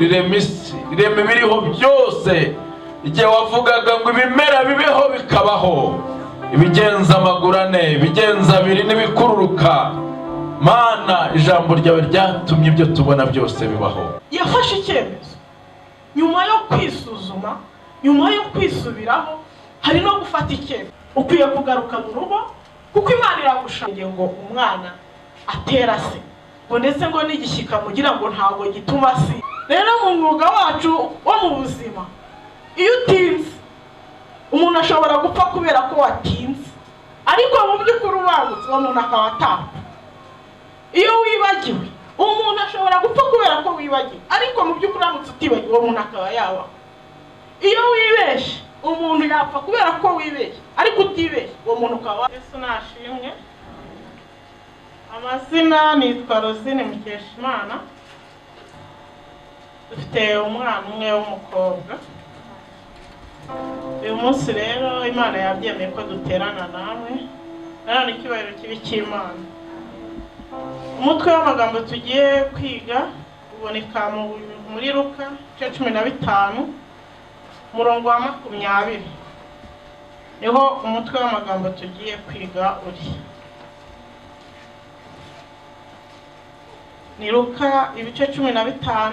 rirema isi, rirema ibiriho byose. Igihe wavugaga ngo ibimera bibeho bikabaho, ibigenza amaguru ane, ibigenza abiri n'ibikururuka, Mana ijambo ryawe ryatumye ibyo tubona byose bibaho. Yafashe icyemezo nyuma yo kwisuzuma, nyuma yo kwisubiraho, hari no gufata icyemezo. Ukwiye kugaruka mu rugo kuko Imana iragushaka ngo umwana atera se, ngo ndetse ngo n'igishyika mugira ngo ntabwo gituma se. Rero mu mwuga wacu wo mu buzima, iyo utinze umuntu ashobora gupfa kubera ko watinze, ariko mu by'ukuri ubangutse umuntu akaba atapfa. Iyo wibagiwe umuntu ashobora gupfa kubera ko wibagiwe, ariko mu by'ukuri uramutse utibagiwe umuntu akaba yabaho. Iyo wibeshye umuntu yapfa kubera ko wibeshye, ariko utibeshye uwo muntu ukaba. Yesu nashimwe. Amazina nitwa Rosine Mukeshimana. Dufite umwana umwe w'umukobwa. Uyu munsi rero Imana yabyemeye ko duterana namwe, none icyubahiro kibi cy'Imana. Umutwe w'amagambo tugiye kwiga uboneka muri Luka 15 umurongo wa 20. Niho umutwe w'amagambo tugiye kwiga uri. Ni Luka ibice 15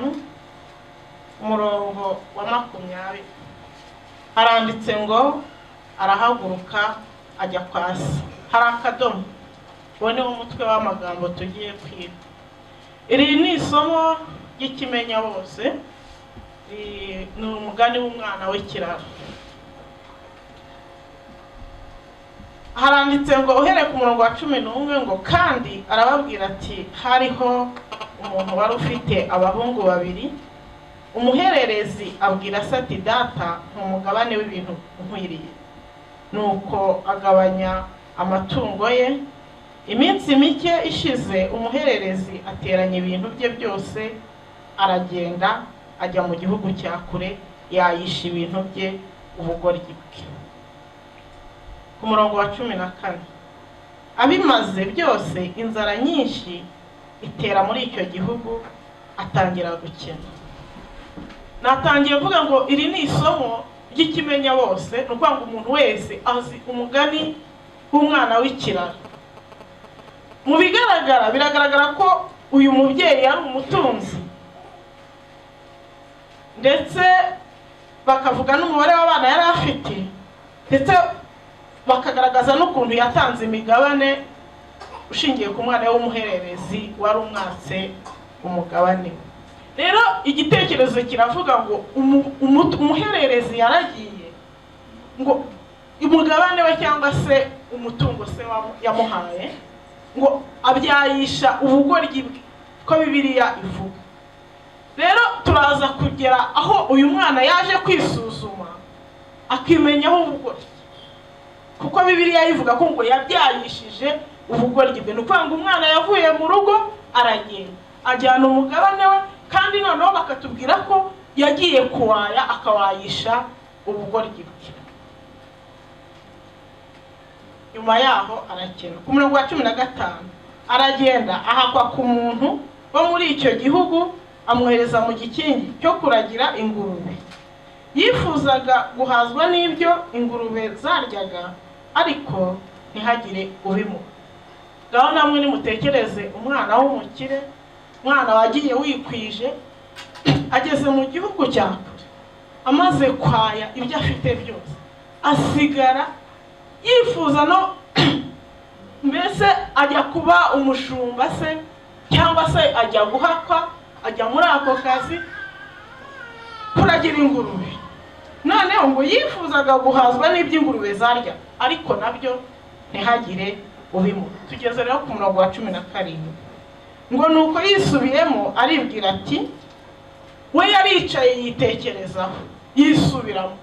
umurongo wa 20. Haranditse ngo arahaguruka ajya kwa se. Hari akadomo. Bone umutwe w'amagambo tugiye kwiga. Iri ni isomo ry'ikimenya bose. Ni umugani w'umwana w'ikiraro. Haranditse ngo uhere ku murongo wa 11 ngo kandi arababwira ati hariho umuntu wari ufite abahungu babiri. Umuhererezi abwira se ati data umugabane w'ibintu nkwiriye. Nuko agabanya amatungo ye. Iminsi mike ishize umuhererezi ateranya ibintu bye byose, aragenda ajya mu gihugu cya kure, yayisha ibintu bye ubugoryi bwe. Ku murongo wa 14 abimaze byose inzara nyinshi itera muri icyo gihugu, atangira gukena. Natangiye kuvuga ngo iri ni isomo ry'ikimenya bose, nuko ngo umuntu wese azi umugani w'umwana w'ikiraro. Mu bigaragara biragaragara ko uyu mubyeyi ari umutunzi, ndetse bakavuga n'umubare w'abana yari afite, ndetse bakagaragaza n'ukuntu yatanze imigabane ushingiye ku mwana w'umuhererezi wari umwatse umugabane. Rero igitekerezo kiravuga ngo umuhererezi yaragiye ngo umugabane we cyangwa se umutungo se yamuhaye ngo abyayisha ubugoryi bwe, ko Bibiliya ivuga. Rero turaza kugera aho uyu mwana yaje kwisuzuma akimenyaho ubugoryi, kuko Bibiliya ivuga ko ngo yabyayishije ubugoryi bwe. Nuko ngo umwana yavuye mu rugo aragenda ajyana umugabane we, kandi noneho bakatubwira ko yagiye kuwaya akawayisha ubugoryi bwe. Nyuma yaho arakena. Ku murongo wa 15 aragenda ahakwa ku muntu wo muri icyo gihugu, amwohereza mu gikingi cyo kuragira ingurube. Yifuzaga guhazwa n'ibyo ingurube zaryaga, ariko ntihagire ubimuha. Ngaho namwe nimutekereze umwana w'umukire, umwana wagiye wikwije, ageze mu gihugu cya kure, amaze kwaya ibyo afite byose, asigara yifuza no mbese ajya kuba umushumba se, cyangwa se ajya guhakwa, ajya muri ako kazi kuragira ingurube. Noneho ngo yifuzaga guhazwa n'iby'ingurube zarya, ariko nabyo ntihagire ubimuha. Tugeze rero ku murongo wa 17 ngo nuko yisubiyemo aribwira ati, we yaricaye yitekerezaho yisubiramo.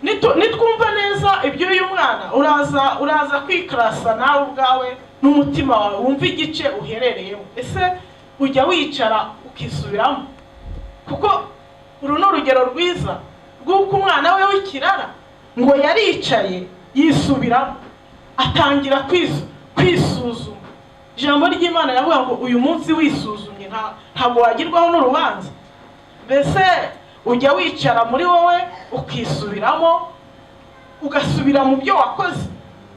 Nitwumva neza ibyo uyu mwana uraza kwikarasa nawe ubwawe n'umutima wawe, wumva igice uherereyemo. Ese ujya wicara ukisubiramo? Kuko uru ni urugero rwiza rw'uko umwana we w'ikirara ngo yaricaye yisubiramo, atangira kwisuzuma. Ijambo ry'Imana yavuga ngo uyu munsi wisuzumye ntabwo wagirwaho n'urubanza. mbese ujya wicara muri wowe ukisubiramo ugasubira mu byo wakoze?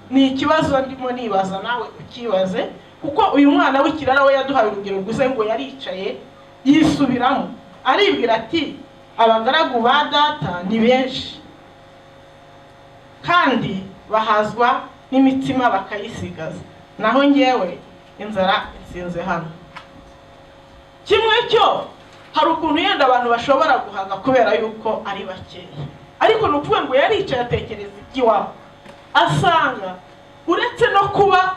Ni ikibazo ndimo nibaza, nawe ukibaze, kuko uyu mwana w'ikirara we yaduhaye urugero rwiza ngo yaricaye yisubiramo aribwira ati abagaragu ba data ni benshi kandi bahazwa n'imitima bakayisigaza, naho ngewe inzara insinze hano. Kimwe cyo hari ukuntu yenda abantu bashobora guhaga kubera yuko ari bakeya, ariko nuvuga ngo yaricaye atekereza iby'iwabo, asanga uretse no kuba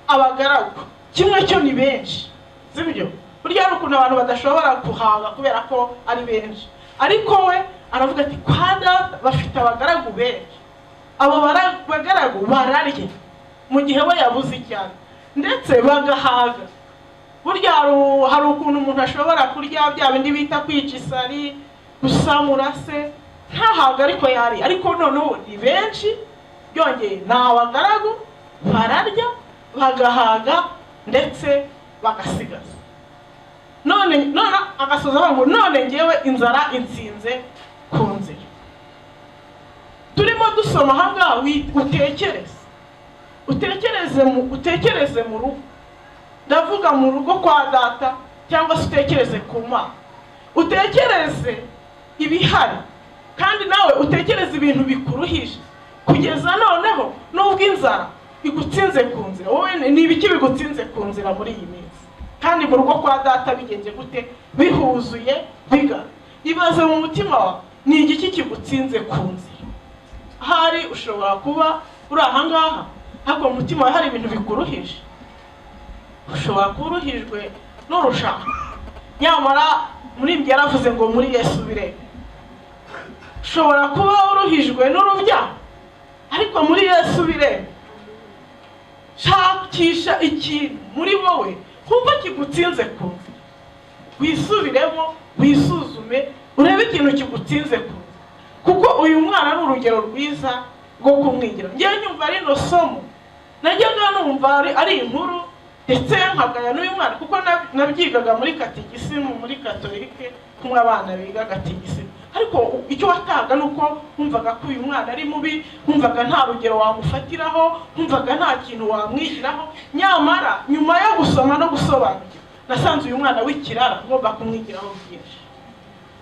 abagaragu kimwe cyo ni benshi, sibyo? Burya hari ukuntu abantu badashobora guhaga kubera ko ari benshi, ariko we aravuga ati kwa data bafite abagaragu benshi, abo bagaragu bararye mu gihe we yabuze cyane ndetse bagahaga. Burya hari ukuntu umuntu ashobora kurya bya bindi bita kwica isari, gusamura se, ntahaga ariko yari, ariko noneho ni benshi byongeye ni abagaragu bararya bagahaga ndetse bagasigaza. None agasoza ngo none ngewe inzara insinze ku nzira. Turimo dusoma ahangaha, utekereze mu rugo, ndavuga mu rugo kwa data cyangwa se utekereze ku Mana, utekereze ibihari kandi nawe utekereze ibintu bikuruhije kugeza noneho nubwo inzara igutsinze ku nzira. Wowe ni ibiki bigutsinze ku nzira muri iyi minsi? Kandi mu rugo kwa data bigenze gute? Bihuzuye biga. Ibaze mu mutima wawe, ni igiki kigutsinze ku nzira? Hari ushobora kuba uri ahangaha ariko mu mutima wawe hari ibintu bikuruhije. Ushobora kuba uruhijwe n'urushako, nyamara muri ibyo yaravuze ngo muri Yesu birebe. Ushobora kuba uruhijwe n'urubyaro, ariko muri Yesu birebe. Shakisha ikintu muri wowe kumva kigutsinze ku nzira, wisubiremo, wisuzume, urebe ikintu kigutsinze ku nzira, kuko uyu mwana ni urugero rwiza rwo kumwigira. Ngewe nyumva rino somo najyaga numva ari inkuru ndetse nkagaya n'uyu mwana, kuko nabyigaga muri kategisimu muri katolike, kumwe abana biga kategisimu. Ariko icyo wataga nuko humvaga ko uyu mwana ari mubi, humvaga nta rugero wamufatiraho, humvaga nta kintu wamwigiraho. Nyamara nyuma yo gusoma no gusobanukirwa, nasanze uyu mwana w'ikirara ngomba kumwigiraho byinshi.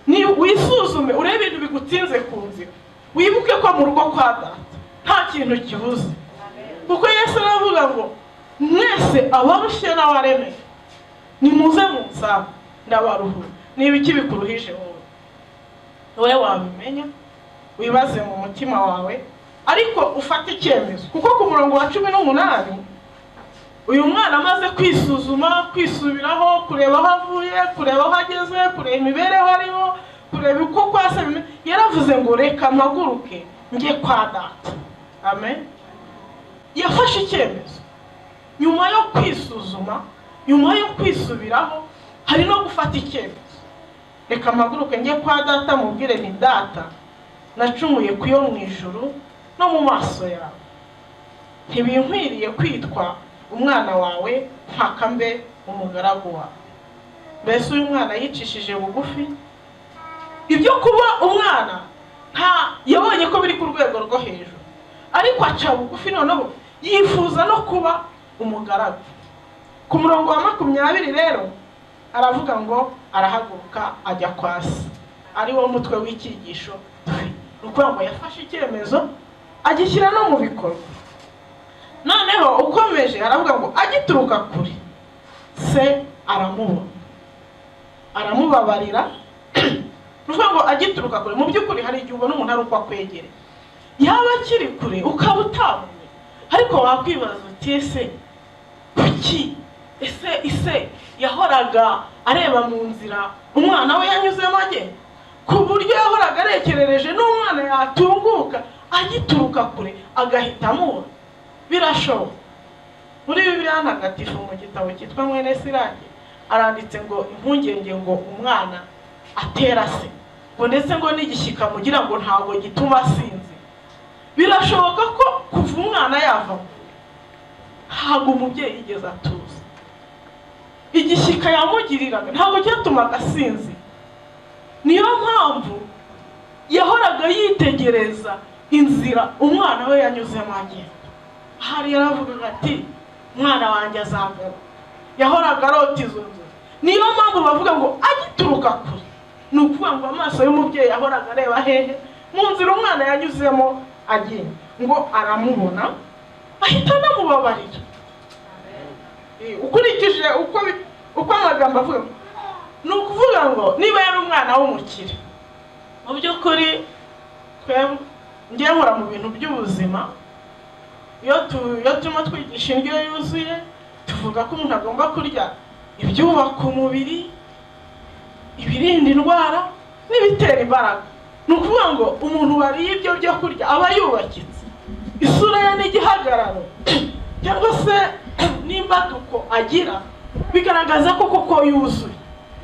Ni wisuzume, urebe ibintu bigutsinze ku nzira, wibuke ko mu rugo kwa data nta kintu kibuze, kuko Yesu aravuga ngo mwese abarushye n'abaremeye nimuze munsabe ndabaruhura. Ni ibiki bikuruhije wowe wabimenya, wibaze mu mutima wawe, ariko ufate icyemezo, kuko ku murongo wa 18 uyu mwana amaze kwisuzuma, kwisubiraho, kureba aho avuye, kureba aho ageze, kureba imibereho ariho, kureba uko kwase, yaravuze ngo reka mpaguruke njye kwa data. Amen. Yafashe icyemezo nyuma yo kwisuzuma, nyuma yo kwisubiraho, hari no gufata icyemezo. Reka mpaguruke njye kwa data mubwire nti data, nacumuye ku yo mu ijuru no mu maso yawe, ntibinkwiriye kwitwa umwana wawe mpaka mbe umugaragu wawe. Mbese uyu mwana yicishije bugufi, ibyo kuba umwana yabonye ko biri ku rwego rwo hejuru, ariko aca bugufi noneho yifuza no kuba umugaragu. Ku murongo wa 20 rero aravuga ngo arahaguruka ajya kwa se, ari wo mutwe w'icyigisho. Nuko ngo yafashe icyemezo agishyira no mu bikorwa. Noneho ukomeje aravuga ngo agituruka kure se aramubabarira. Nuko ngo agituruka kure, mu by'ukuri hari igihe ubona umuntu ari uko akwegereye, yaba akiri kure ukaba utamumenye, ariko wakwibaza uti ese kuki ise yahoraga areba mu nzira umwana we yanyuzemo agenda, ku buryo yahoraga arekerereje n'umwana yatunguka agituruka kure agahitamo. Birashoboka. Muri Bibiliya ntagatifu mu gitabo cyitwa Mwene Siraki aranditse ngo impungenge ngo umwana atera se, ngo ndetse ngo n'igishyika mugira ngo ntabwo gituma asinzi. Birashoboka ko kuva umwana yavamo ntabwo umubyeyi yigeze atuza, igishyika yamugiriraga ntabwo cyatumaga asinzi. niyo mpamvu yahoraga yitegereza inzira umwana we yanyuzemo agenda. Hari yaravugaga ati umwana wanjye azambera, yahoraga arota izo nzira. Niyo mpamvu bavuga ngo agituruka kure, ni ukuvuga ngo amaso y'umubyeyi yahoraga areba hehe? Mu nzira umwana yanyuzemo agenda, ngo aramubona ahita anamubabarira. Ukurikije uko amagambo avuga, ni ukuvuga ngo niba yari umwana w'umukire, mu by'ukuri twebwe ngiye nkora mu bintu by'ubuzima, iyo turimo twigisha indyo yuzuye tuvuga ko umuntu agomba kurya ibyubaka umubiri, ibirinda indwara n'ibitera imbaraga. Ni ukuvuga ngo umuntu wariye ibyo byo kurya aba yubakitse, isura ye n'igihagararo cyangwa se n'imbaduko agira bigaragaza ko koko yuzuye.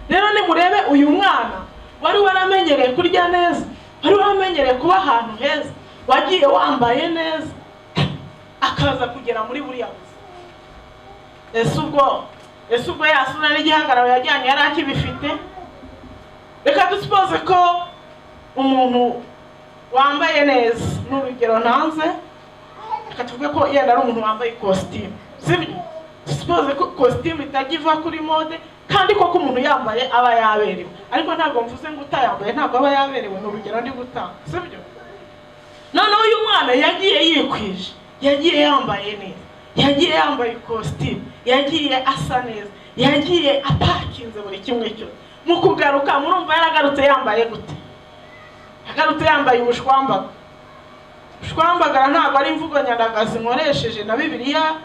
Rero nimurebe uyu mwana wari waramenyereye kurya neza, wari waramenyereye kuba ahantu heza, wagiye wambaye neza, akaza kugera muri buriya buzima. Ese ubwo yasura n'igihagararo yajyanye yari akibifite? Reka dusipoze ko umuntu wambaye neza, n'urugero ntanze, reka tuvuge ko yenda ari umuntu wambaye ikositimu, sibyo? Dusipoze ko ikositimu itajya iva kuri mode, kandi koko umuntu yambaye aba yaberewe. Ariko ntabwo mvuze ngo utayambaye ntabwo aba yaberewe, ni urugero ndi gutanga, sibyo? Noneho uyu mwana yagiye yikwije, yagiye yambaye neza, yagiye yambaye ikositimu, yagiye asa neza, yagiye apakinze buri kimwe cyose. Mu kugaruka murumva yaragarutse yambaye gute? Yagarutse yambaye ubushwambaga. Ubushwambagara ntabwo ari imvugo nyandagazi nkoresheje, na Bibiliya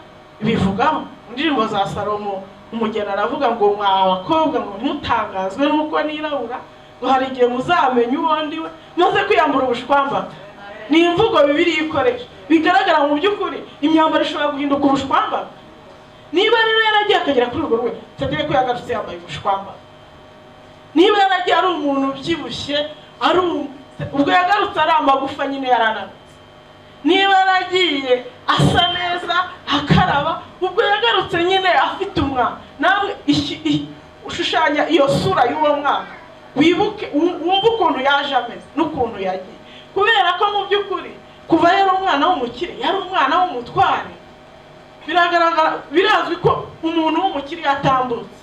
ibivugaho. Mu ndirimbo za Salomo umugeni aravuga ngo mwa abakobwa ngo ntutangazwe nuko nirabura, ngo hari igihe muzamenya uwo ndi we. Maze kwiyambura ubushwambaga ni imvugo Bibiliya ikoresha, bigaragara mu by'ukuri imyambaro ishobora guhinduka ubushwambaga. Niba rero yaragiye akagera kuri urwo rwego, tugere ko yagarutse yambaye ubushwambaga. Niba yaragiye ari umuntu ubyibushye, ubwo yagarutse ari amagufa nyine yarananutse. Niba yaragiye asa neza akaraba, ubwo yagarutse nyine afite umwana. Nawe ushushanya iyo sura y'uwo mwana, wibuke wumve ukuntu yaje ameze n'ukuntu yagiye. Kubera ko mu by'ukuri kuva yari umwana w'umukire, yari umwana w'umutware. Biragaragara, birazwi ko umuntu w'umukire yatambutse,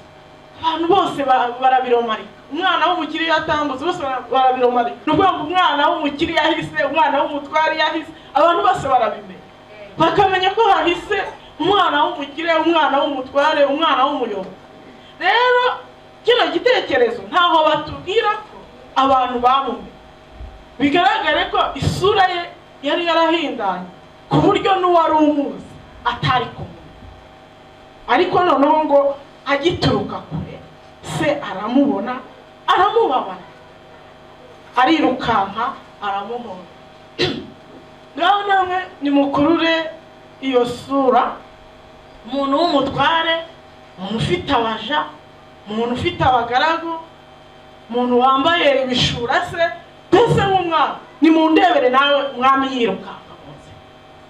abantu bose barabiromarika. Umwana w'umukire yatambutse, bose barabiromarika. Ni ukuvuga ngo umwana w'umukire yahise, umwana w'umutware yahise, abantu bose barabimenya, bakamenya ko hahise umwana w'umukire, umwana w'umutware, umwana w'umuyobozi. Rero kino gitekerezo ntaho batubwira ko abantu bamumenye. Bigaragare ko isura ye yari yarahindanye ku buryo n'uwari umuzi atari kumwe. Ariko noneho ngo agituruka kure, se aramubona, aramubabara, arirukanka, aramuhora. Ngaho namwe nimukurure iyo sura, umuntu w'umutware, umuntu ufite abaja, umuntu ufite abagaragu, umuntu wambaye ibishura se, mbese nk'umwami. Nimundebere nawe umwami yirukanka munsi.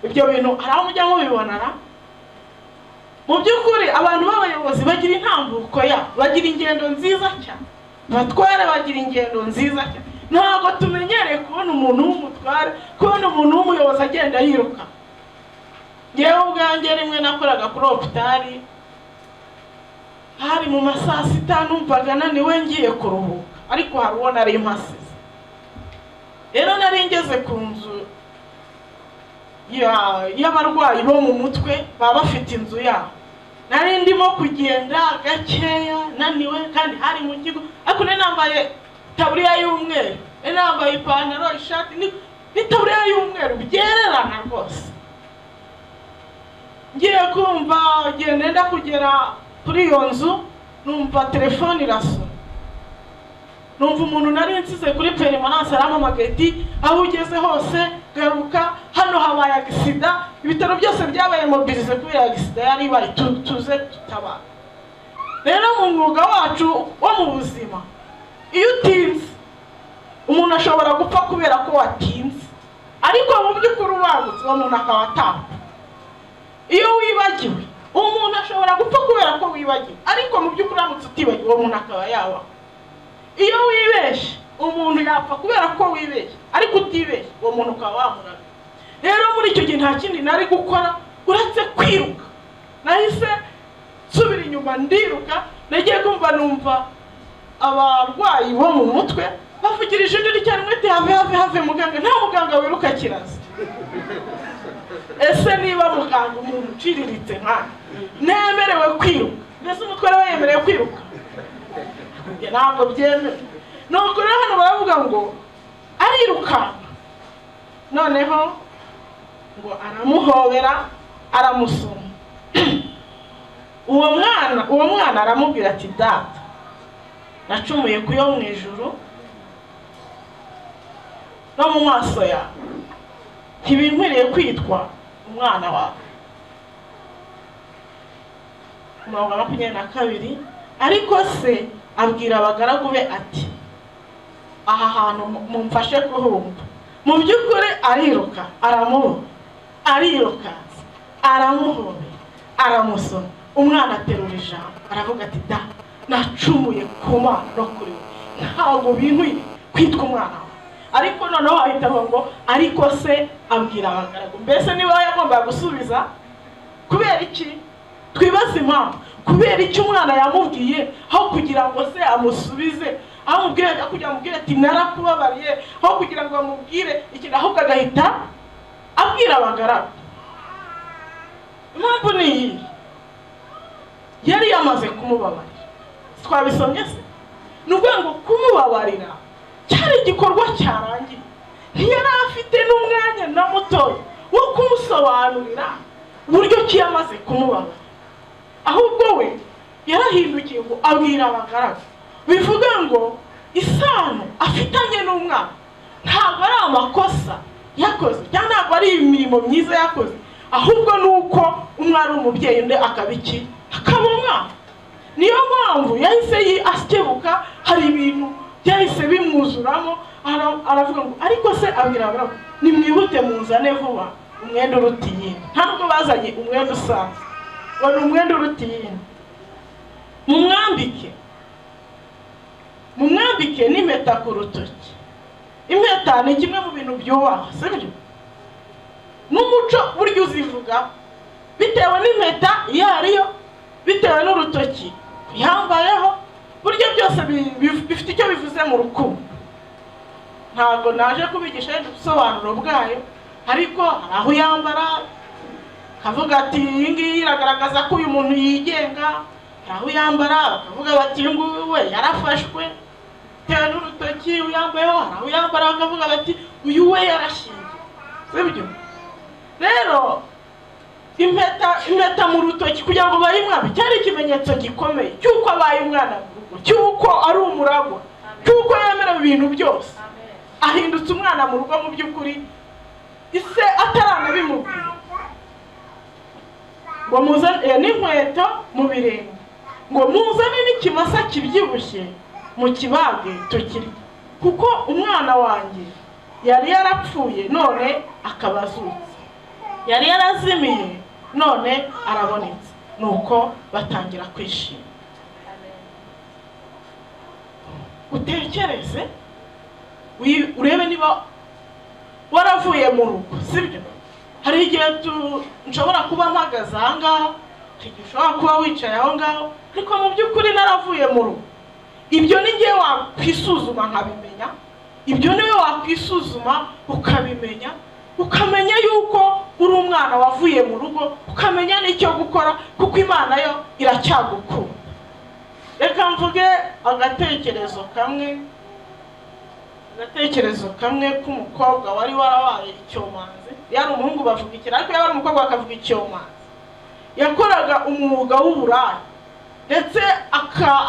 Ibyo bintu hari aho mujya mubibonana? Mu by'ukuri abantu b'abayobozi bagira intambuko yabo, bagira ingendo nziza cyane, abatware bagira ingendo nziza cyane. Ntabwo tumenyereye kubona umuntu w'umutware, kubona umuntu w'umuyobozi agenda yiruka. Ngewe ubwanjye rimwe nakoraga kuri hopitali, hari mu masaa sita, numvaga naniwe ngiye kuruhuka, ariko hari uwo nari mpasize. Rero nari ngeze ku nzu y'abarwayi bo mu mutwe, baba bafite inzu yabo. Nari ndimo kugenda gakeya naniwe, kandi hari mu kigo, ariko nari nambaye taburiya y'umweru, nari nambaye ipantaro, ishati n'itaburiya y'umweru byererana rwose. Ngiye kumva ngenda kugera kuri iyo nzu, numva telefone irasona. Numva umuntu nari nsize kuri permanence arampamagaye ati aho ugeze hose garuka, hano habaye agisida, ibitaro byose byabaye mobilize kubera agisida yari ibaye, tuze tutabara. Rero mu mwuga wacu wo mu buzima, iyo utinze umuntu ashobora gupfa kubera ko watinze, ariko mu by'ukuri ubangutse uwo muntu akaba atapfa. Iyo wibagiwe umuntu ashobora gupfa kubera ko wibagiwe, ariko mu by'ukuri uramutse utibagiwe uwo muntu akaba yabaho. Iyo wibeshe umuntu yapfa kubera ko wibeshye, ariko utibeshye uwo muntu ukaba wamuraga. Rero muri icyo gihe nta kindi nari gukora uretse kwiruka. Nahise nsubira inyuma ndiruka, nagiye kumva numva abarwayi bo mu mutwe bavugirije ijwi ry'icyarimwe ati have muganga. Nta muganga wiruka kiraza. Ese niba muganga umuntu uciriritse nkana nemerewe kwiruka, mbese umutwe we yemerewe kwiruka? Ntabwo byemewe. Nuko rero hano baravuga ngo arirukanka, noneho ngo aramuhobera aramusoma. uwo mwana aramubwira ati data, nacumuye ku yo mu ijuru no mu maso yawe, ntibinkwiriye kwitwa umwana wawe. 22. Ariko se abwira abagaragu be ati, aha hantu mumfashe kuhumva. Mu by'ukuri ariruka aramuhobera, arirukanse aramuhobera aramusoma. Umwana aterura ijambo aravuga ati da, nacumuye ku Mana no kuri we, ntabwo binkwiriye kwitwa umwana wawe. Ariko noneho ahita ngo ariko se abwira abagaragu. Mbese niba yagombaga gusubiza kubera iki? Twibaze impamvu. Kubera icyo umwana yamubwiye aho kugira ngo se amusubize, amubwire kugira amubwire ati narakubabariye, aho kugira ngo amubwire ikintu, ahubwo agahita abwira abagaragu. Impamvu ni iyi, yari yamaze kumubabarira. Twabisomye se? Nubwo ngo kumubabarira cyari igikorwa cyarangiye, ntiyari afite n'umwanya na mutoya wo kumusobanurira uburyo ki yamaze kumubabarira. Ahubwo we yarahindukiye ngo abwira abagaragu. Bivuga ngo isano afitanye n'umwana ntabwo ari amakosa yakoze cyangwa ntabwo ari imirimo myiza yakoze, ahubwo nuko umwana umubyeyi undi akabiki akaba umwana. Niyo mpamvu yahise askebuka, hari ibintu byahise bimwuzuramo, aravuga ngo ariko se abwira abagaragu, nimwihute muzane vuba umwenda uruta iyindi. Ntabwo bazanye umwenda usanzwe, wari umwenda uruta iyindi. Mumwambike n'impeta ku rutoki. Impeta ni kimwe mu bintu byubahwa, sibyo? N'umuco buryo uzivuga bitewe n'impeta iyo ariyo, bitewe n'urutoki yambayeho, buryo byose bifite icyo bivuze mu rukundo. Ntabwo naje kubigisha ubusobanuro bwayo, ariko hari aho yambara kavuga ati iyi ngiyi iragaragaza ko uyu muntu yigenga. Hari aho yambara bakavuga bati nguyu we yarafashwe bitewe n'urutoki uyambayeho. Hari aho yambara bakavuga bati uyu we yarashingiye, sibyo? Rero impeta mu rutoki kugira ngo bayimwabe cyari ikimenyetso gikomeye cy'uko abaye umwana mu rugo, cy'uko ari umuragwa, cy'uko yemerewe ibintu byose. Ahindutse umwana mu rugo mu by'ukuri, ise ataranabimubwira. Ngo muzane n'inkweto mu birenge, ngo muzane n'ikimasa kibyibushye mu kibage tukirya, kuko umwana wanjye yari yarapfuye none akaba azutse, yari yarazimiye none arabonetse. Nuko batangira kwishima. Utekereze urebe niba waravuye mu rugo, sibyo? Hari igihe nshobora kuba mpagaze aha ngaha, hari igihe ushobora kuba wicaye aho ngaho, ariko mu by'ukuri naravuye mu rugo. Ibyo ni ngewe wakwisuzuma nkabimenya, ibyo niwe wakwisuzuma ukabimenya, ukamenya yuko uri umwana wavuye mu rugo, ukamenya n'icyo gukora, kuko Imana yo iracyagukunda. Reka mvuge agatekerezo kamwe k'umukobwa wari warabaye icyomanzi. Yari umuhungu bavuga ikira, ariko yari umukobwa bakavuga icyomanzi. Yakoraga umwuga w'uburaya ndetse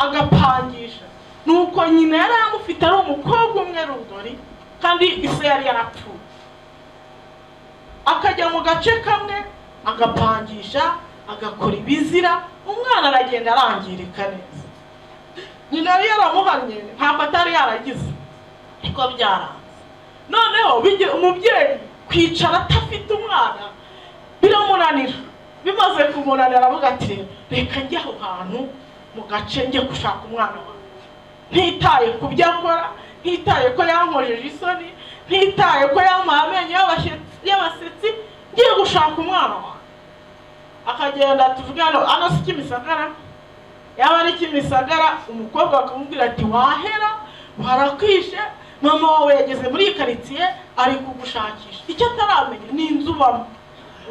agapangisha. Nuko nyina yari amufite ari umukobwa umwe rudori, kandi ise yari yarapfuye. Akajya mu gace kamwe agapangisha, agakora ibizira, umwana aragenda arangirika neza. Nyina yari yaramuhannye, ntabwo atari yaragize, ariko byaranze. Noneho umubyeyi kwicara atafite umwana biramunanira. Bimaze kumunanira aravuga ati reka njye aho hantu mu gace njye gushaka umwana wawe, ntitaye ku byo akora, ntitaye ko yankojeje isoni, ntitaye ko yampaye amenyo y'abasetsi, ngiye gushaka umwana wawe. Akagenda tuvuge hano si Kimisagara, yaba ari Kimisagara, umukobwa akamubwira ati wahera warakwishe, mama wawe yageze muri iyi karitsiye ari kugushakisha. Icyo ataramenya ni inzu ubamo.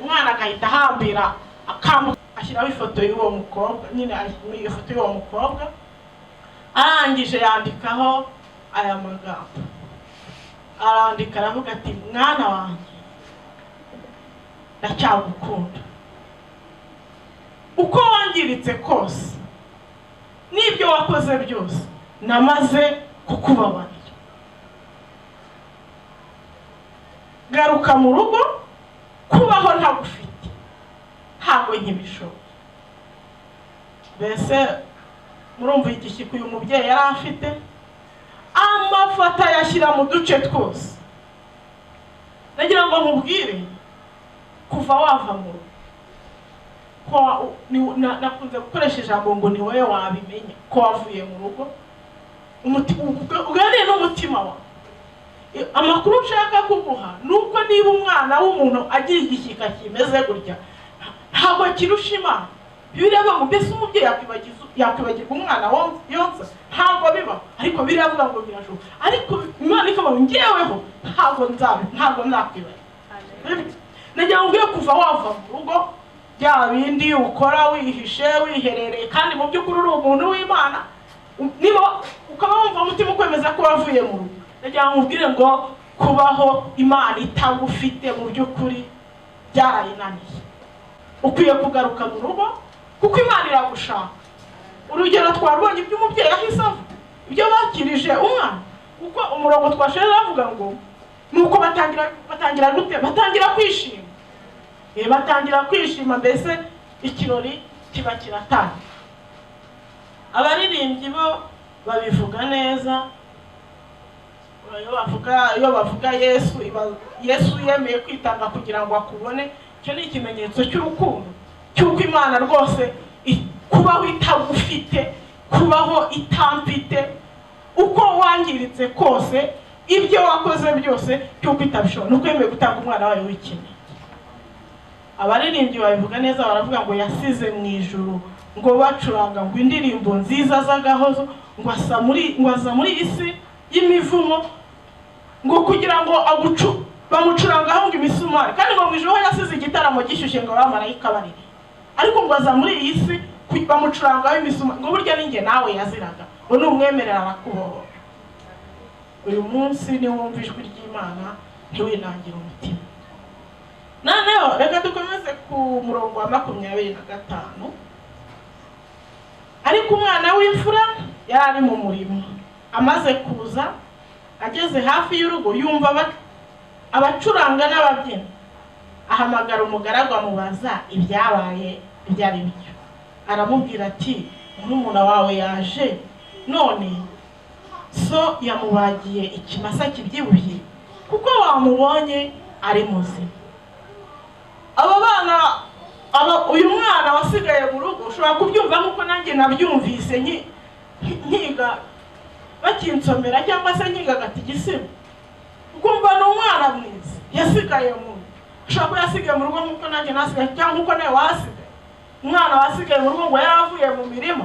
Umwana agahita ahambira akambuka, ashyiraho ifoto y'uwo mukobwa, nyine iyo foto y'uwo mukobwa, arangije yandikaho aya magambo. Arandika aravuga ati mwana wanjye ndacyagukunda, uko wangiritse kose n'ibyo wakoze byose namaze kukubabarira. Garuka mu rugo, kubaho ntagufite ntabwo nkibishoboye. Mbese murumva igishyika uyu mubyeyi yari afite, amafata yashyira mu duce twose. Nagira ngo nkubwire, kuva wava mu rugo, nakunze gukoresha ijambo ngo ni wowe wabimenya ko wavuye mu rugo, uganire n'umutima wawe. Amakuru nshaka kuguha nuko niba umwana w'umuntu agira igishyika kimeze gutya, ntabwo kirusha Imana. Bireba ngo mbese umubyeyi yakwibagirwa umwana yonsa, ntabwo biba. Ariko biravuga ngo birashoboka. Ariko Imana ikavuga ngeweho ntabwo nzakwibagirwa. Nagira ngo ugiye kuva wava mu rugo, bya bindi ukora wihishe wiherereye, kandi mu by'ukuri uri umuntu w'Imana, niba ukaba wumva umutima ukwemeza ko wavuye mu rugo, nagira ngo ubwire ngo kubaho Imana itagufite mu by'ukuri byarayinaniye. Ukwiye kugaruka mu rugo kuko Imana iragushaka. Urugero twarubonye iby'umubyeyi ahise avuga, ibyo bakirije umwana, kuko umurongo twashoje avuga ngo nuko batangira gute, batangira kwishima. Batangira kwishima, mbese ikirori kiba kiratanga. Abaririmbyi bo babivuga neza, iyo bavuga Yesu yemeye kwitanga kugira ngo akubone. Icyo ni ikimenyetso cy'urukundo, cy'uko Imana rwose kubaho itagufite, kubaho itamfite, uko wangiritse kose, ibyo wakoze byose, cy'uko itabishobora, nuko yemeye gutanga umwana wawe w'ikinege. Abaririmbyi babivuga neza, baravuga ngo yasize mu ijuru, ngo bacuranga ngo indirimbo nziza z'agahozo, ngo aza muri isi y'imivumo, ngo kugira ngo bamucurangaho ngo imisumari, kandi ngo mu ijuru yasize igitaramo gishyushye ngo abamarayika barire. Ariko ngo aza muri iyi si bamucurangaho imisumari, ngo burya ninjye nawe yaziraga, ngo numwemerera arakubohora. Uyu munsi niwumva ijwi ry'Imana ntiwinangire umutima. Noneho reka dukomeze ku murongo wa 25. Ariko umwana w'imfura yari ari mu murimo, amaze kuza, ageze hafi y'urugo, yumva abacuranga n'ababyina. Ahamagara umugaragu amubaza ibyabaye ibyo ari byo. Aramubwira ati murumuna wawe yaje, none so yamubagiye ikimasa kibyibushye kuko wamubonye ari muzima. Uyu mwana wasigaye mu rugo ushobora kubyumva nk'uko nanjye nabyumvise nkiga bakinsomera, cyangwa se nkiga gatigisimu, ukumva ni umwana mwiza yasigaye mu rugo. Ushobora kuba yasigaye mu rugo nk'uko nanjye nasigaye, cyangwa nk'uko nawe wasigaye. Umwana wasigaye mu rugo ngo yaravuye mu mirimo.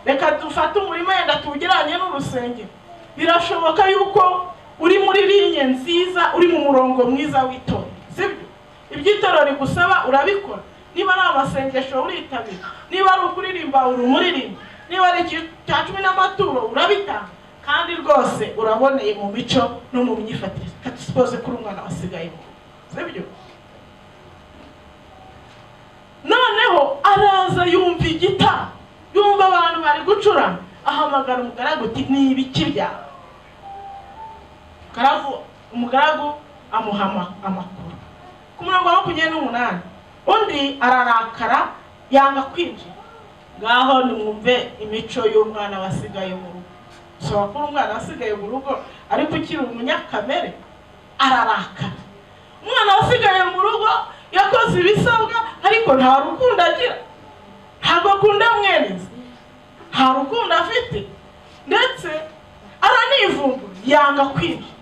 Reka dufate umurima yenda tuwugeranye n'urusengero. Birashoboka yuko uri muri linye nziza, uri mu murongo mwiza w'itorero, sibyo? Iby'itorero rigusaba urabikora. Niba ari amasengesho uritabira, niba ari ukuririmba uri umuririmba, niba ari cya 10 n'amaturo urabitanga, kandi rwose uraboneye mu mico no mu myifatire. Katusipoze kuri umwana wasigaye mu rugo, sibyo? Noneho araza yumva igitara, yumva abantu bari gucuranga, ahamagara umugaragu ati ni ibiki byawe? Umugaragu amuhama amakuru. Ku murongo wa 28, undi ararakara yanga kwinjira. Ngaho nimwumve imico y'umwana wasigaye mu rugo. So kuri umwana wasigaye mu rugo ariko ukiri umunyakamere, ararakara. Umwana wasigaye mu rugo yakoze ibisabwa, ariko nta rukundo agira, ntabwo akunda mweneza, nta rukundo afite, ndetse aranivumbura. yanga kwinjira.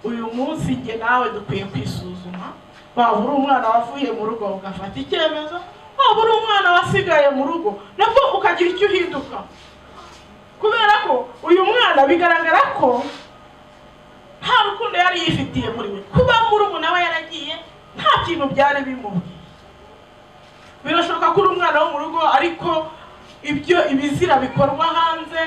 Uyu munsi njye nawe dukwiye kwisuzuma, waba uri umwana wavuye mu rugo ugafata icyemezo, waba uri umwana wasigaye mu rugo nabwo ukagira icyo uhinduka, kubera ko uyu mwana bigaragara ko nta rukundo yari yifitiye muri we. Kuba murumuna we yaragiye nta kintu byari bimubwiye. Birashoboka ko uri umwana wo mu rugo ariko ibizira bikorwa hanze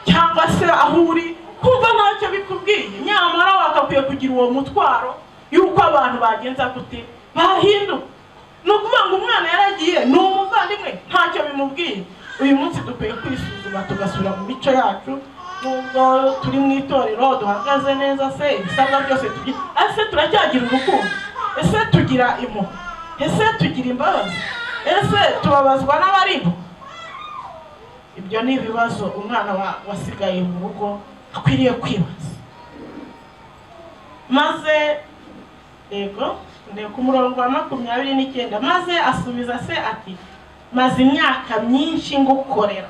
cyangwa se aho uri kumva ntacyo bikubwiye, nyamara wakakwiye kugira uwo mutwaro yuko abantu bagenza gute bahinduka. Ni ukuvuga ngo umwana yaragiye ni umuvandimwe ntacyo bimubwiye. Uyu munsi dukwiye kwisuzuma tugasubira mu mico yacu, nubwo turi mu itorero duhagaze neza, se ibisabwa byose tugira, ese turacyagira urukundo, ese tugira impuhwe, ese tugira imbabazi, ese tubabazwa n'abaribo? Ibyo ni ibibazo umwana wasigaye mu rugo akwiriye kwibaza. Maze yego ku murongo wa 29, maze asubiza se ati, maze imyaka myinshi ngukorera,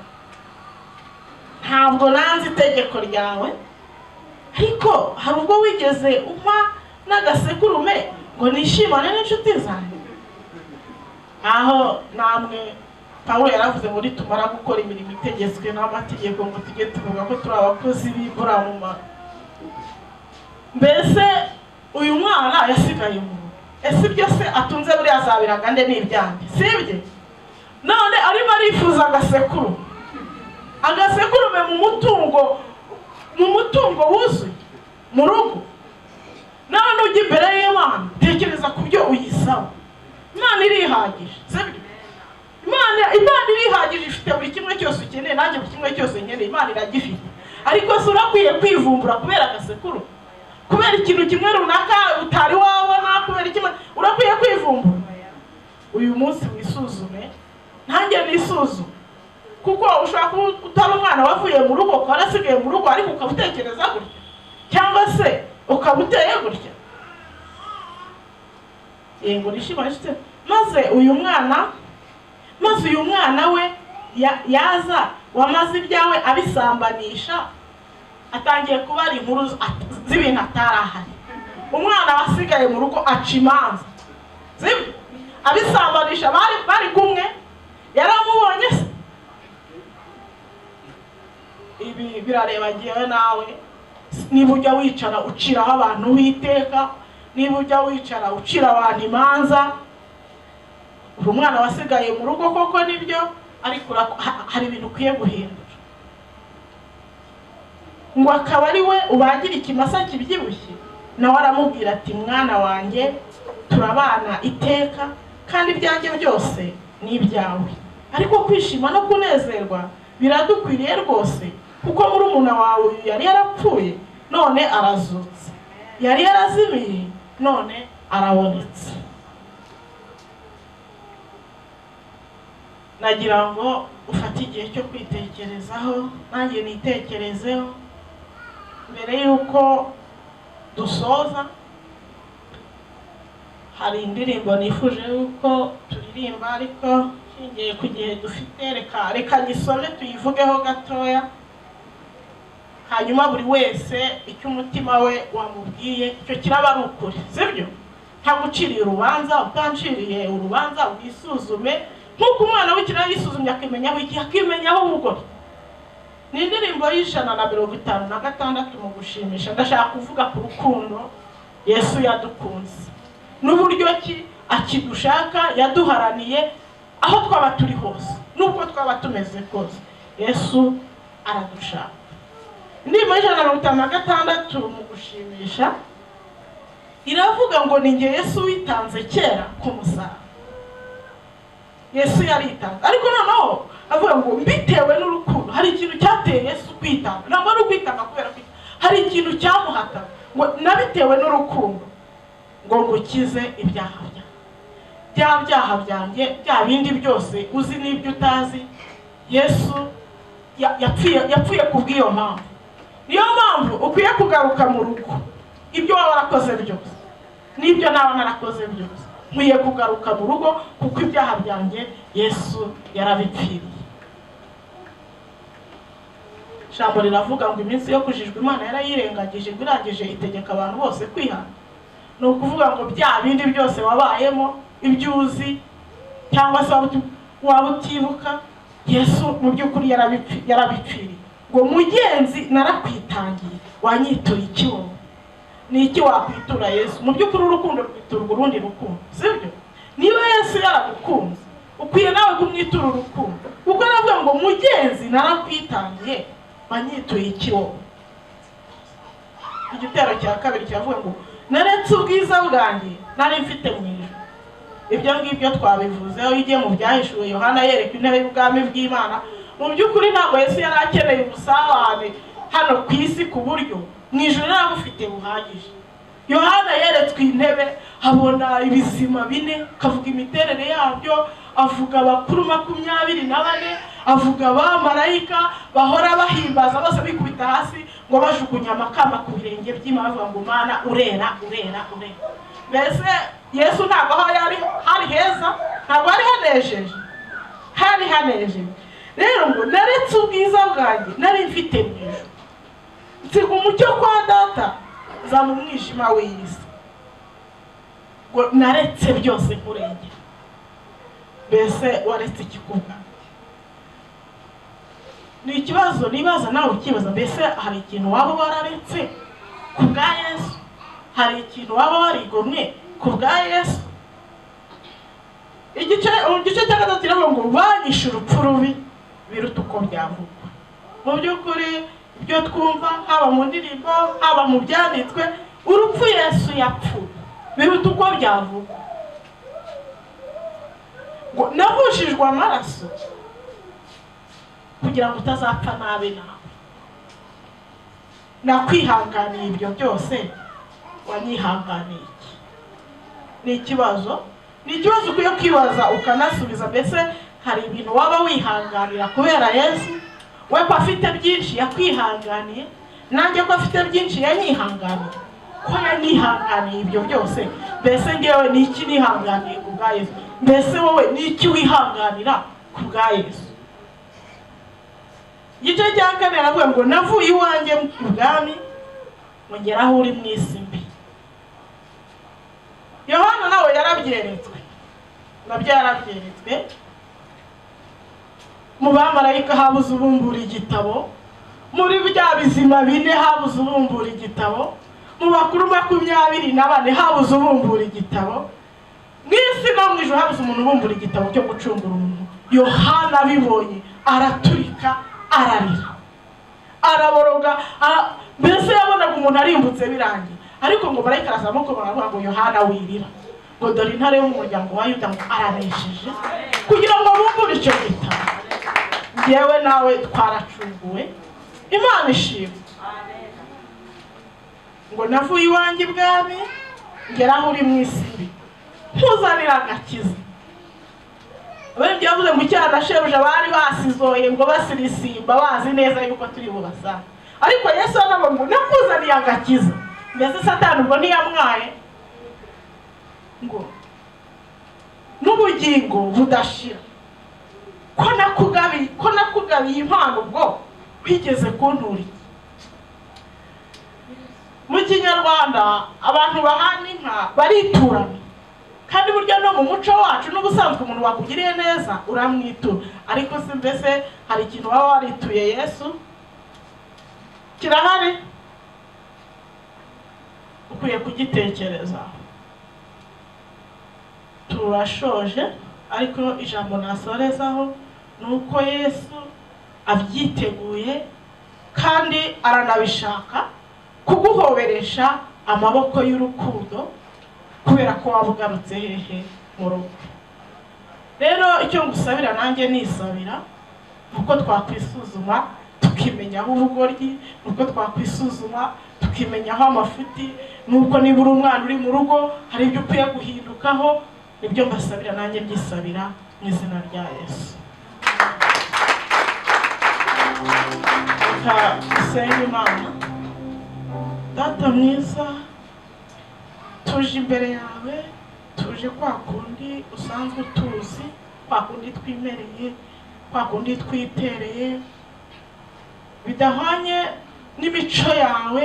ntabwo nanze itegeko ryawe, ariko hari ubwo wigeze umpa n'agasekurume ngo nishimane n'inshuti zanjye. Aho namwe Pawulo yaravuze ngo nitumara gukora imirimo itegetswe n'amategeko ngo tujye tuvuga ko turi abakozi b'imburamumaro. Mbese uyu mwana yasigaye mu rugo, ese ibyo se atunze buriya azabiraga nde n'ibyandi, sibye? None arimo arifuza agasekurume mu mutungo wuzuye mu rugo. None ujya imbere y'Imana tekereza ku byo uyisaba. Imana irihagije, sibyo? Imana irihagije, ifite buri kimwe cyose ukeneye, nanjye buri kimwe cyose nkeneye Imana iragifite. Ariko se urakwiye kwivumbura kubera agasekuru, kubera ikintu kimwe runaka utari wabona, kubera ikimwe urakwiye kwivumbura. Uyu munsi wisuzume, nanjye nisuzume, kuko ushaka utari umwana wavuye mu rugo ko arasigaye mu rugo ariko ukabutekereza gutya, cyangwa se ukabuteye gutya. Yego nishimashite. Maze uyu mwana we yaza wamaze ibyawe abisambanisha, atangiye kubara inkuru z'ibintu atarahari. Umwana wasigaye mu rugo aca imanza, abisambanisha bari kumwe, yaramubonye se. Ibi birareba ngewe nawe, niba ujya wicara uciraho abantu witeka, niba ujya wicara ucira abantu imanza. Uri umwana wasigaye mu rugo koko nibyo, ariko hari ibintu ukwiye guhindura. Ngo akaba ari we ubagira ikimasa kibyibushye, nawe aramubwira ati, mwana wanjye turabana iteka kandi ibyanjye byose ni ibyawe. Ariko kwishima no kunezerwa biradukwiriye rwose, kuko murumuna wawe yari yarapfuye none arazutse, yari yarazimiye none arabonetse. Nagira ngo ufate igihe cyo kwitekerezaho, nanjye nitekerezeho mbere yuko dusoza. Hari indirimbo nifuje yuko turirimba, ariko shingiye ku gihe dufite reka gisome tuyivugeho gatoya, hanyuma buri wese icyo umutima we wamubwiye icyo kiraba ari ukuri, sibyo? Ntaguciriye urubanza, utanciriye urubanza, wisuzume nk'uko umwana w'ikiraro yisuzumye akimenyaho ubugore. Ni indirimbo y'156 mu gushimisha. Ndashaka kuvuga ku rukundo Yesu yadukunze, n'uburyo ki akidushaka, yaduharaniye aho twaba turi hose, n'uko twaba tumeze kose, Yesu aradushaka. Indirimbo y'156 mu gushimisha iravuga ngo ni nge Yesu witanze kera ku musaraba. Yesu yaritanze, ariko noneho avuga ngo mbitewe n'urukundo. Hari ikintu cyateye Yesu kwitanga, ntabwo ari ukwitanga kubera ko hari ikintu cyamuhata, ngo nabitewe n'urukundo ngo ngukize ibyaha byaha byanjye, bya bindi byose uzi n'ibyo utazi. Yesu yapfuye kubw'iyo mpamvu. Niyo mpamvu ukwiye kugaruka mu rugo, ibyo waba warakoze byose n'ibyo nawe narakoze byose, nkwiye kugaruka mu rugo kuko ibyaha byanjye Yesu yarabipfiriye. Ijambo riravuga ngo iminsi yo kujijwa Imana yarayirengagije ngo irangije itegeka abantu bose kwihana. Ni ukuvuga ngo bya bindi byose wabayemo, ibyo uzi cyangwa se waba utibuka, Yesu mu by'ukuri yarabipfiriye. Ngo mugenzi narakwitangiye, wanyituye iki wowe? Ni iki wakwitura Yesu? Mu by'ukuri urukundo rwiturwa urundi rukundo, sibyo? Niba Yesu yaragukunze, ukwiye nawe kumwitura urukundo. Kuko aravuga ngo mugenzi narakwitangiye, wanyituye iki wowe? Igitero cya kabiri cyavuga ngo naretse ubwiza bwanjye nari mfite mu ijuru. Ibyo ngibyo twabivuze aho igiye mu byahishuwe Yohana yereka intebe y'ubwami bw'Imana. Mu by'ukuri ntabwo Yesu yari akeneye ubusabane hano ku isi ku buryo mu ijuru ntabwo ufite buhagije. Yohana yeretswe intebe, abona ibizima bine, akavuga imiterere yabyo, avuga abakuru 24, avuga abamarayika bahora bahimbaza bose bikubita hasi ngo bajugunya amakamba ku birenge by'Imana bavuga ngo Mana urera urera urera. Mbese Yesu ntabwo aho yari hari heza, ntabwo ari hanejeje, hari hanejeje. Rero ngo naretse ubwiza bwanjye nari mfite mu ijuru, nsiga umucyo kwa Data za mu mwijima w'isi. Ngo naretse byose kurengera. Mbese waretse ikikuga? Ni ikibazo nibaza nawe ukibaza. Mbese hari ikintu waba wararetse ku bwa Yesu? Hari ikintu waba warigomwe ku bwa Yesu? Igice cya gatatu kiravuga ngo banyishe urupfu rubi biruta uko byavugwa. Mu by'ukuri ibyo twumva haba mu ndirimbo haba mu byanditswe, urupfu Yesu yapfuye biruta uko byavugwa. Ngo navushijwe amaraso kugira ngo utazapfa nabi nawe. Nakwihanganiye ibyo byose, wanyihanganiye iki? Ni ikibazo ukwiye kwibaza ukanasubiza. Mbese hari ibintu waba wihanganira kubera Yesu? We ko afite byinshi yakwihanganiye, nanjye ko afite byinshi yanyihanganiye. Ko yanyihanganiye ibyo byose, mbese ngewe ni iki nihanganiye ku bwa Yesu? Mbese wowe ni iki wihanganira ku bwa Yesu? Igice cya kane aravuga ngo navuye iwanjye mu bwami ngera aho uri mu isi mbi. Yohana nawe yarabyeretswe, nabyo yarabyeretswe. Mu bamarayika habuze ubumbura igitabo, muri bya bizima bine habuze ubumbura igitabo, mu bakuru 24 habuze ubumbura igitabo, mu isi no mu ijuru habuze umuntu ubumbura igitabo cyo gucungura umuntu. Yohana bibonye araturika, ararira, araboroga. Mbese yabonaga umuntu arimbutse birangiye. Ariko ngo marayika arazamuka baravuga ngo Yohana wirira, ngo dore intare yo mu muryango wa Yuda ngo aranesheje kugira ngo bumbure icyo gitabo. Yewe nawe twaracunguwe, Imana ishimwe. Ngo navuye iwanjye bwami ngera aho uri mu isi mbi, ntuzanira agakiza. Abandi yavuze ngo cyana shebuja bari basizoye ngo basirisimba bazi neza yuko turi bubasanga. Ariko Yesu anabo ngo nakuzaniye agakiza. Mbese Satani ngo ntiyamwaye ngo n'ubugingo budashira, ko nakugabiye impano ubwo kwigeze kuntura iki? Mu Kinyarwanda abantu bahana inka bariturana, kandi burya no mu muco wacu n'ubusanzwe umuntu wakugiriye neza uramwitura. Ariko se mbese hari ikintu waba warituye Yesu? Kirahari? Ukwiye kugitekereza. Turashoje, ariko ijambo nasorezaho nuko Yesu abyiteguye kandi aranabishaka kuguhoberesha amaboko y'urukundo, kubera ko wabugarutse hehe mu rugo. Rero icyo ngusabira nanjye nisabira, nuko twakwisuzuma tukimenya aho ubugoryi, nuko twakwisuzuma tukimenya aho amafuti, nuko niba uri umwana uri mu rugo hari ibyo ukwiye guhindukaho. Nibyo mbasabira nanjye byisabira mu izina rya Yesu. Senga Imana. Data mwiza, tuje imbere yawe, tuje kwa kundi usanzwe tuzi, kwa kundi twimereye, kwa kundi twitereye. bidahwanye n'imico yawe,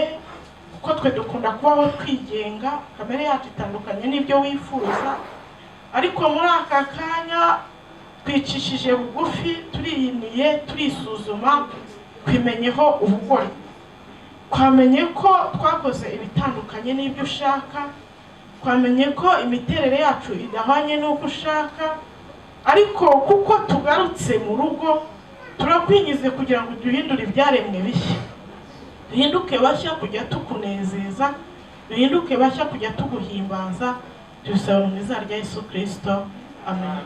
kuko twe dukunda kubaho twigenga, kamere yacu itandukanye n'ibyo wifuza. Ariko muri aka kanya twicishije bugufi, turiyiniye, turisuzuma, twimenyeho ubugore, twamenye ko twakoze ibitandukanye n'ibyo ushaka, twamenye ko imiterere yacu idahwanye n'uko ushaka. Ariko kuko tugarutse mu rugo, turakwingize kugira ngo duhindure ibyaremwe bishya, duhinduke bashya kujya tukunezeza, duhinduke bashya kujya tuguhimbaza. Tubisaba mu izina rya Yesu Kristo, amen.